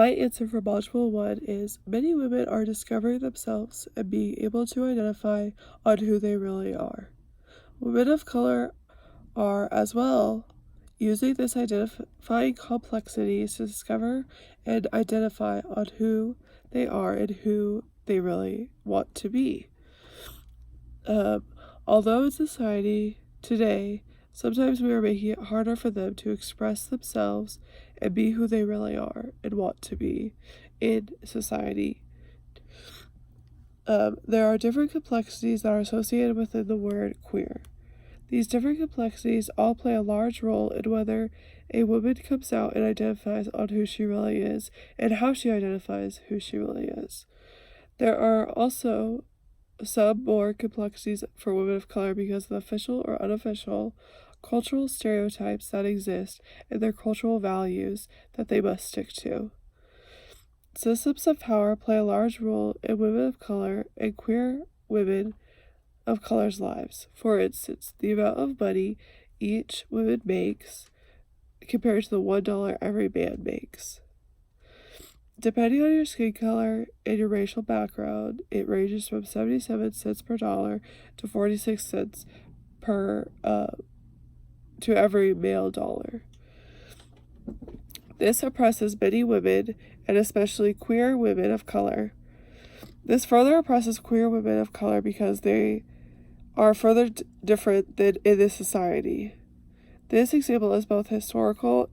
My answer for module 1 is many women are discovering themselves and being able to identify on who they really are. Women of color are as well using this identifying complexities to discover and identify on who they are and who they really want to be. Although in society today, sometimes we are making it harder for them to express themselves and be who they really are and want to be in society. There are different complexities that are associated within the word queer. These different complexities all play a large role in whether a woman comes out and identifies on who she really is and how she identifies who she really is. There are also some more complexities for women of color because of the official or unofficial cultural stereotypes that exist and their cultural values that they must stick to. Systems of power play a large role in women of color and queer women of color's lives. For instance, the amount of money each woman makes compared to the $1 every man makes. Depending on your skin color and your racial background, it ranges from 77 cents per dollar to 46 cents per to every male dollar. This oppresses many women, and especially queer women of color. This further oppresses queer women of color because they are further different than in this society. This example is both historical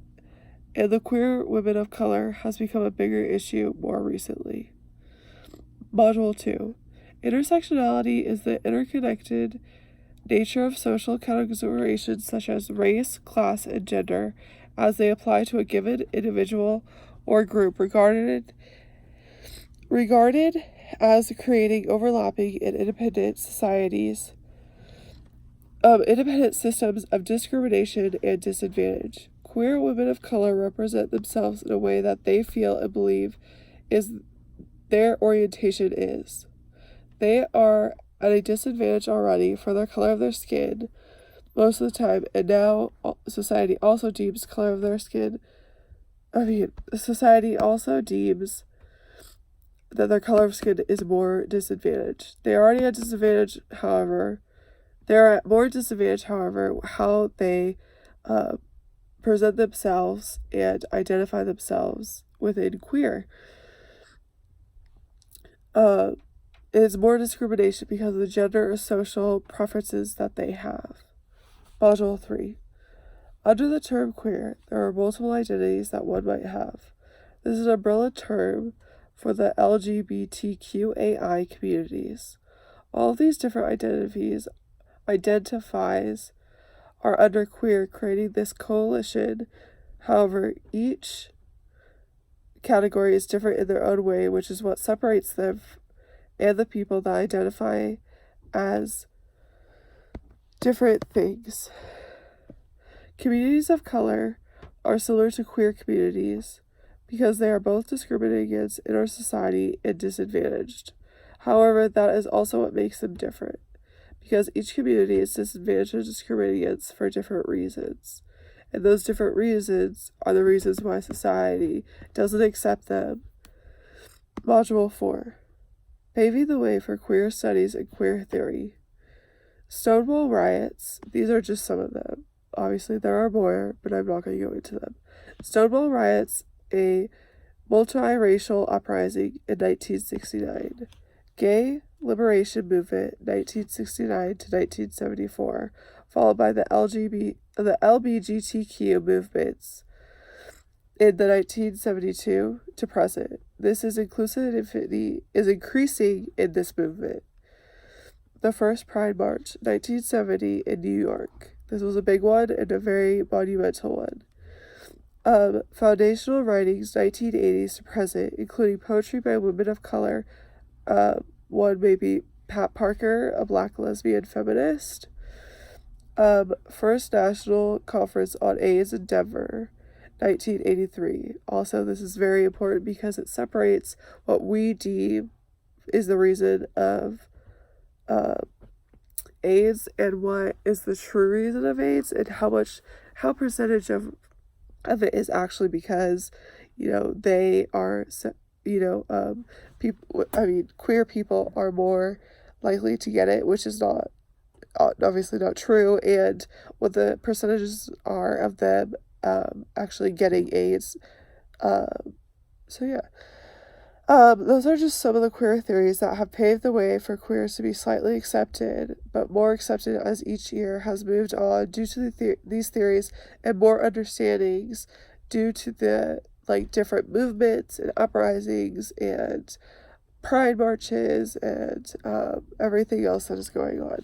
and the queer women of color has become a bigger issue more recently. Module 2. Intersectionality is the interconnected nature of social categorizations such as race, class, and gender as they apply to a given individual or group regarded as creating overlapping and independent societies, independent systems of discrimination and disadvantage. Queer women of color represent themselves in a way that they feel and believe is their orientation is. They are at a disadvantage already for the color of their skin most of the time, and now society also deems color of their skin. Society also deems that their color of skin is more disadvantaged. They are already at disadvantage, however. They are at more disadvantage, however, how they present themselves and identify themselves within queer. It is more discrimination because of the gender or social preferences that they have. Module 3. Under the term queer, there are multiple identities that one might have. This is an umbrella term for the LGBTQAI communities. All of these different identifies are under queer, creating this coalition. However, each category is different in their own way, which is what separates them and the people that identify as different things. Communities of color are similar to queer communities because they are both discriminated against in our society and disadvantaged. However, that is also what makes them different, because each community is disadvantaged or discriminated against for different reasons. And those different reasons are the reasons why society doesn't accept them. Module 4. Paving the way for queer studies and queer theory. Stonewall riots, these are just some of them. Obviously there are more, but I'm not going to go into them. Stonewall riots, a multiracial uprising in 1969. Gay liberation movement, 1969 to 1974, followed by the LGBTQ movements in the 1972 to present. This is inclusivity is increasing in this movement. The first Pride March, 1970 in New York. This was a big one and a very monumental one. Foundational writings, 1980s to present, including poetry by women of color. One may be Pat Parker, a black lesbian feminist. First National Conference on AIDS in Denver, 1983. Also, this is very important because it separates what we deem is the reason of AIDS and what is the true reason of AIDS, and how percentage of it is actually because they are, queer people are more likely to get it, which is not obviously not true, and what the percentages are of them actually getting AIDS. So yeah. Those are just some of the queer theories that have paved the way for queers to be slightly accepted, but more accepted as each year has moved on due to these theories, and more understandings due to the different movements and uprisings and pride marches and everything else that is going on.